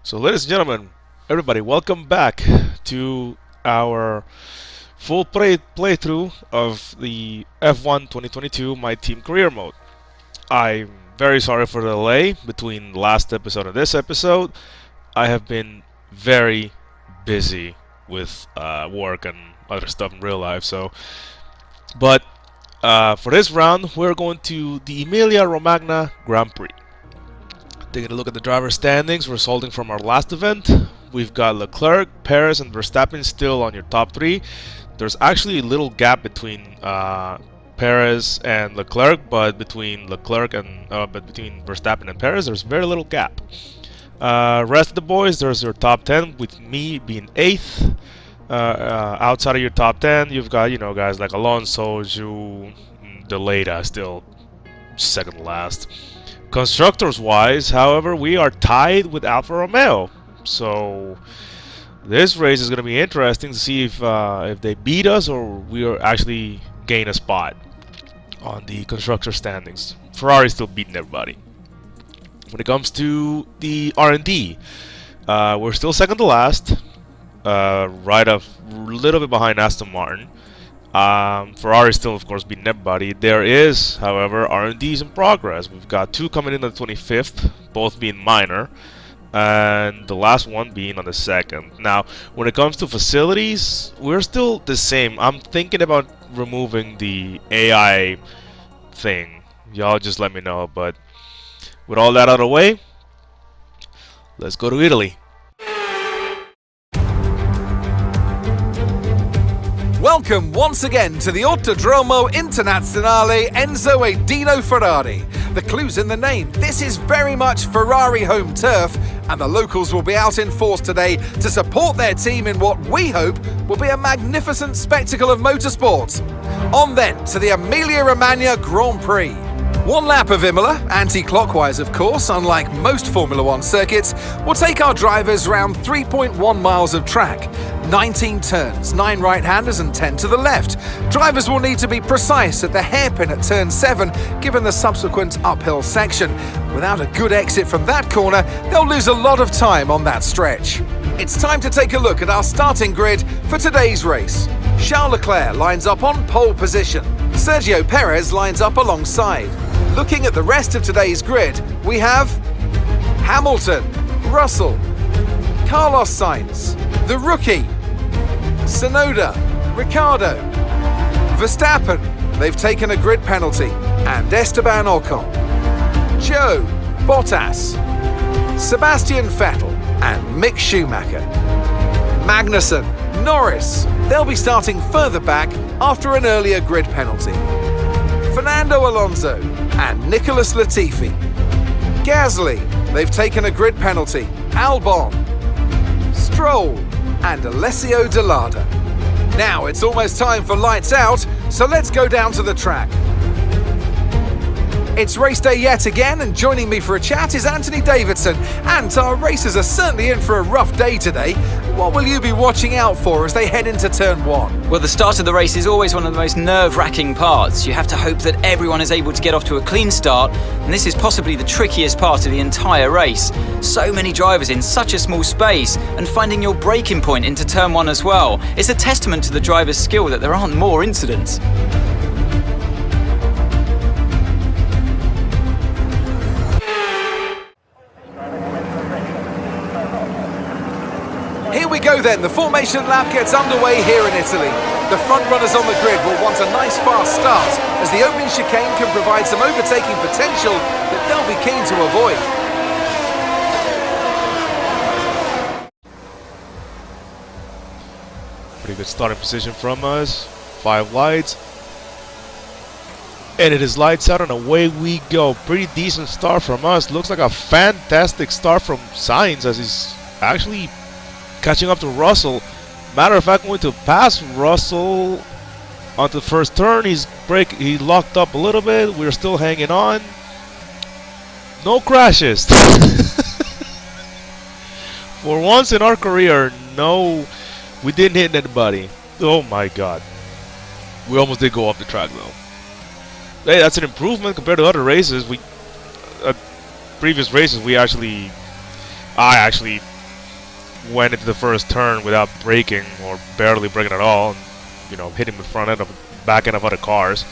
So, ladies and gentlemen, everybody, welcome back to our full playthrough of the F1 2022 My Team Career Mode. I'm very sorry for the delay between last episode and this episode. I have been very busy with work and other stuff in real life. But for this round, we're going to the Emilia-Romagna Grand Prix. Taking a look at the driver standings resulting from our last event, we've got Leclerc, Perez, and Verstappen still on your top three. There's actually a little gap between Perez and Leclerc, but between Verstappen and Perez, there's very little gap. Rest of the boys, there's your top 10, with me being 8th. Outside of your top 10, you've got guys like Alonso, Zhu, Delata still second last. Constructors wise, however, we are tied with Alfa Romeo, so this race is going to be interesting to see if they beat us or we are actually gain a spot on the constructor standings. Ferrari's still beating everybody. When it comes to the R&D, we're still second to last, right a little bit behind Aston Martin. Ferrari still, of course, beating everybody. There is, however, R&Ds in progress. We've got 2 coming in on the 25th, both being minor, and the last one being on the 2nd. Now, when it comes to facilities, we're still the same. I'm thinking about removing the AI thing. Y'all just let me know. But with all that out of the way, let's go to Italy. Welcome once again to the Autodromo Internazionale Enzo e Dino Ferrari. The clue's in the name. This is very much Ferrari home turf, and the locals will be out in force today to support their team in what we hope will be a magnificent spectacle of motorsport. On then to the Emilia-Romagna Grand Prix. One lap of Imola, anti-clockwise of course, unlike most Formula One circuits, will take our drivers around 3.1 miles of track. 19 turns, 9 right-handers and 10 to the left. Drivers will need to be precise at the hairpin at turn 7, given the subsequent uphill section. Without a good exit from that corner, they'll lose a lot of time on that stretch. It's time to take a look at our starting grid for today's race. Charles Leclerc lines up on pole position. Sergio Perez lines up alongside. Looking at the rest of today's grid, we have Hamilton, Russell, Carlos Sainz, the rookie, Tsunoda, Ricciardo, Verstappen, they've taken a grid penalty, and Esteban Ocon, Joe, Bottas, Sebastian Vettel, and Mick Schumacher. Magnussen, Norris, they'll be starting further back after an earlier grid penalty. Fernando Alonso and Nicholas Latifi. Gasly, they've taken a grid penalty. Albon, Stroll, and Alessio De Lada. Now it's almost time for lights out, so let's go down to the track. It's race day yet again, and joining me for a chat is Anthony Davidson. And our racers are certainly in for a rough day today. What will you be watching out for as they head into turn 1? Well, the start of the race is always one of the most nerve-wracking parts. You have to hope that everyone is able to get off to a clean start, and this is possibly the trickiest part of the entire race. So many drivers in such a small space, and finding your braking point into turn 1 as well. It's a testament to the driver's skill that there aren't more incidents. Here we go then, the formation lap gets underway here in Italy. The front runners on the grid will want a nice fast start, as the opening chicane can provide some overtaking potential that they'll be keen to avoid. Pretty good starting position from us. 5 lights. And it is lights out and away we go. Pretty decent start from us. Looks like a fantastic start from Sainz as he's actually catching up to Russell. Matter of fact, going to pass Russell onto the first turn. He locked up a little bit. We're still hanging on. No crashes. For once in our career, no, we didn't hit anybody. Oh my god. We almost did go off the track though. Hey, that's an improvement compared to other races. Previous races I actually went into the first turn without braking or barely braking at all, and, hitting the front end of back end of other cars.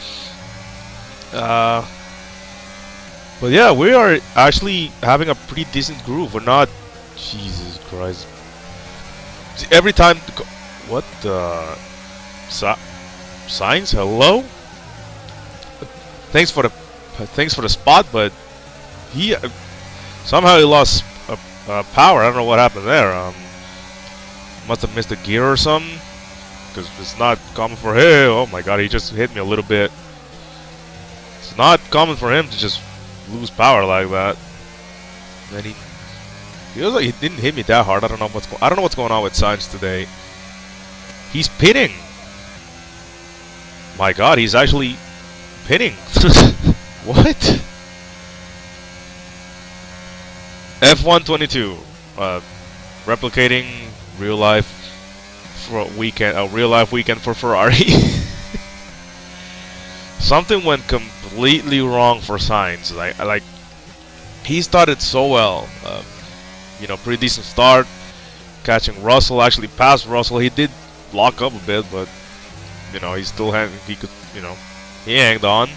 But yeah, we are actually having a pretty decent groove. We're not. Jesus Christ! See, every time, what the signs? Hello. Thanks for the spot, but he somehow he lost power. I don't know what happened there. Must have missed a gear or something, because it's not common for him. Oh my God, he just hit me a little bit. It's not common for him to just lose power like that. And then he feels like he didn't hit me that hard. I don't know what's going on with Sainz today. He's pitting. My God, he's actually pitting. What? F122, replicating real life for a weekend, a real life weekend for Ferrari. Something went completely wrong for Sainz. Like he started so well, pretty decent start, catching Russell. Actually passed Russell. He did lock up a bit, but he still had he could he hanged on.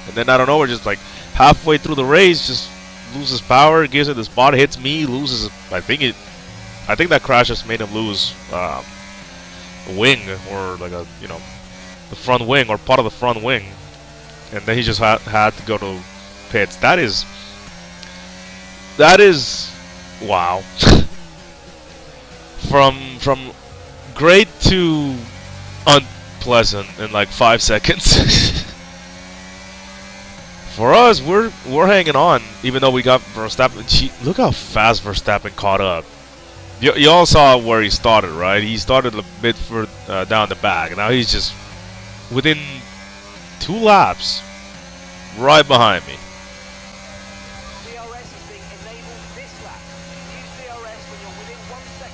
And then I don't know, we're just like halfway through the race, just loses power, gives it the spot, hits me, loses. I think that crash just made him lose a wing, or like the front wing, or part of the front wing, and then he just had to go to pits. That is wow. From great to unpleasant in like 5 seconds. For us, we're hanging on, even though we got Verstappen. Look how fast Verstappen caught up. You all saw where he started, right? He started a bit further down the back. Now he's just within 2 laps, right behind me.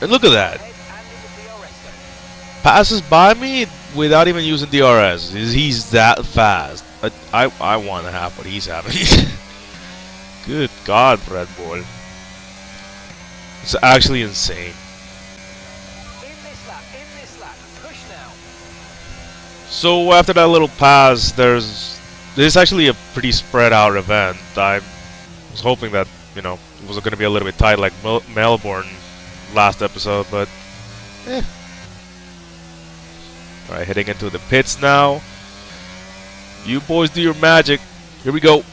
And look at that. Passes by me without even using DRS. He's that fast. I want to have what he's having. Good God, Red Bull. It's actually insane. In this lap, push now. So after that little pass, this is actually a pretty spread out event. I was hoping that it was going to be a little bit tight like Melbourne last episode, but Alright, heading into the pits now. You boys do your magic. Here we go.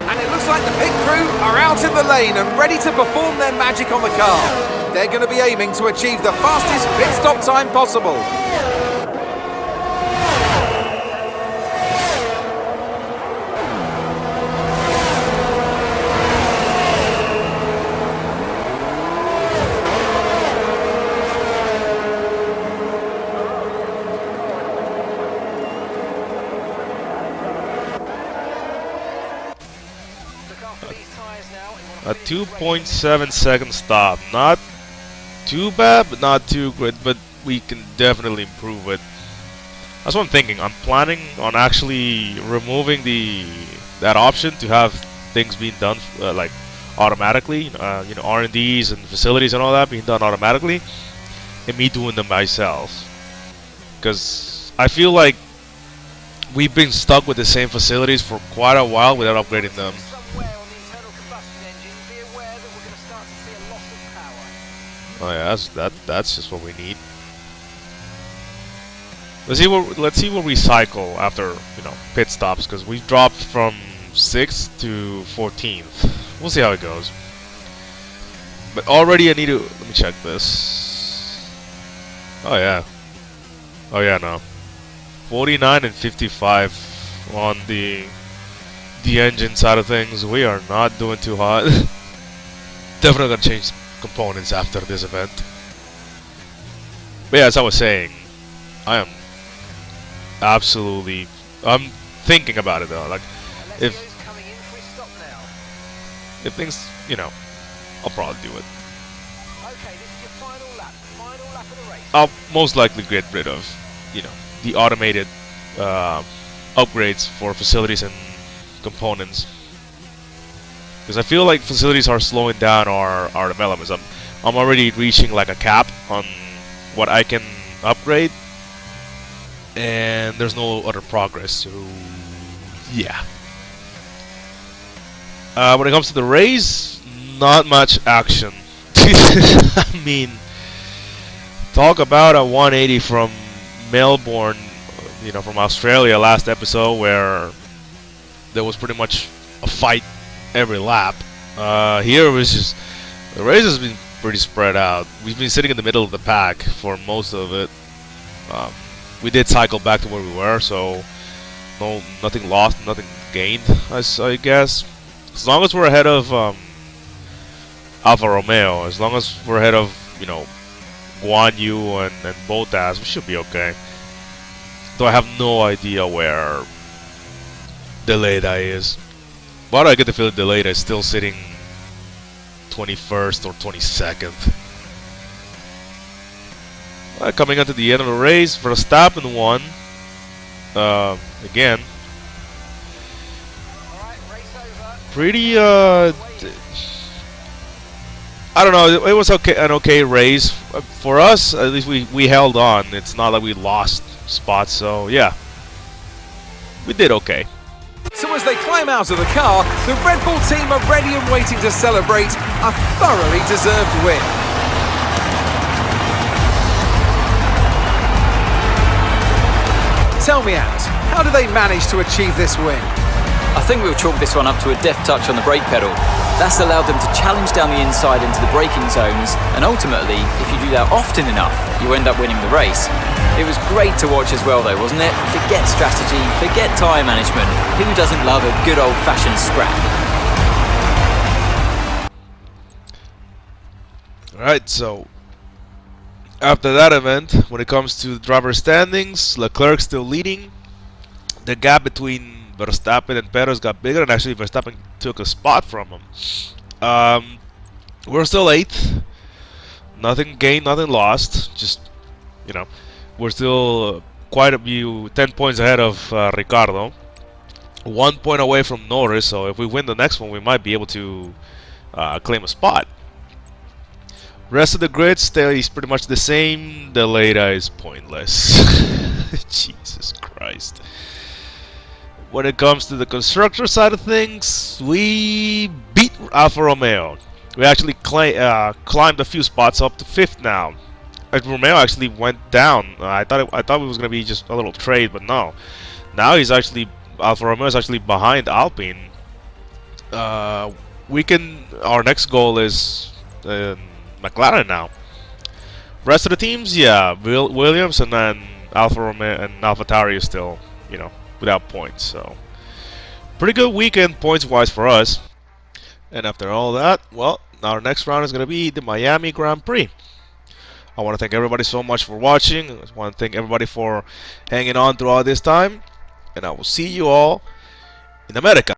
And it looks like the pit crew are out in the lane and ready to perform their magic on the car. They're going to be aiming to achieve the fastest pit stop time possible. A 2.7 second stop. Not too bad, but not too great. But we can definitely improve it. That's what I'm thinking. I'm planning on actually removing that option to have things being done like automatically. R&Ds and facilities and all that being done automatically, and me doing them myself. Because I feel like we've been stuck with the same facilities for quite a while without upgrading them. Oh yeah, that's just what we need. Let's see what we cycle after pit stops, because we dropped from 6th to 14th. We'll see how it goes. But already I need to let me check this. Oh yeah, no. 49 and 55 on the engine side of things. We are not doing too hot. Definitely gonna change components after this event. But yeah, as I was saying, I'm thinking about it though. Like if things, I'll probably do it. I'll most likely get rid of, the automated upgrades for facilities and components. Because I feel like facilities are slowing down our developments. I'm already reaching like a cap on what I can upgrade, and there's no other progress. So yeah. When it comes to the race, not much action. I mean, talk about a 180 from Melbourne, from Australia last episode, where there was pretty much a fight every lap. Here it was just the race has been pretty spread out. We've been sitting in the middle of the pack for most of it. We did cycle back to where we were, so nothing lost, nothing gained, I guess. As long as we're ahead of Alfa Romeo, as long as we're ahead of Guan Yu and Bottas, we should be okay. Though I have no idea where Deleda is. But I get the feeling Deleda is still sitting 21st or 22nd. Coming onto the end of the race, Verstappen won. Again. Pretty, I don't know, it was an okay race. For us, at least we held on. It's not like we lost spots, so yeah. We did okay. So as they climb out of the car, the Red Bull team are ready and waiting to celebrate a thoroughly deserved win. Tell me, Ant, how do they manage to achieve this win? I think we'll chalk this one up to a deft touch on the brake pedal. That's allowed them to challenge down the inside into the braking zones, and ultimately, if you do that often enough, you end up winning the race. It was great to watch as well though, wasn't it? Forget strategy, forget tyre management. Who doesn't love a good old-fashioned scrap? Alright, so after that event, when it comes to driver standings, Leclerc still leading. The gap between Verstappen and Perez got bigger, and actually Verstappen took a spot from him. We're still 8th. Nothing gained, nothing lost. Just, we're still quite a few, 10 points ahead of Ricardo. 1 point away from Norris, so if we win the next one, we might be able to claim a spot. Rest of the grid stays pretty much the same. The Leda is pointless. Jesus Christ. When it comes to the constructor side of things, we beat Alfa Romeo. We actually climbed a few spots up to 5th now. Romeo actually went down. I thought it was gonna be just a little trade, but no. Now Alfa Romeo is actually behind Alpine. Our next goal is McLaren now. Rest of the teams, yeah, Williams and then Alfa Romeo and AlphaTauri is still, without points. So pretty good weekend points-wise for us. And after all that, well, our next round is going to be the Miami Grand Prix. I want to thank everybody so much for watching. I want to thank everybody for hanging on throughout this time. And I will see you all in America.